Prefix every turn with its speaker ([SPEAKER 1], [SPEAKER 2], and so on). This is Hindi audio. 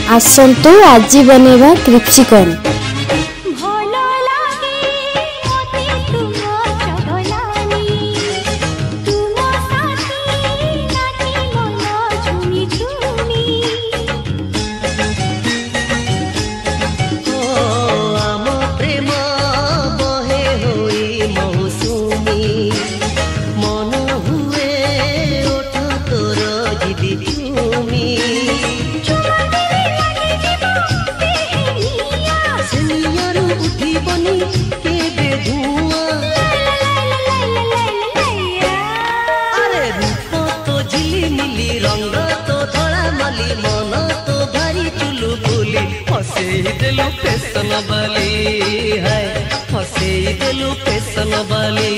[SPEAKER 1] आसंतु आज बनेवा क्रिप्सिकन।
[SPEAKER 2] दिलु फैशन वाली है, हंसे दिलु फैशन वाली।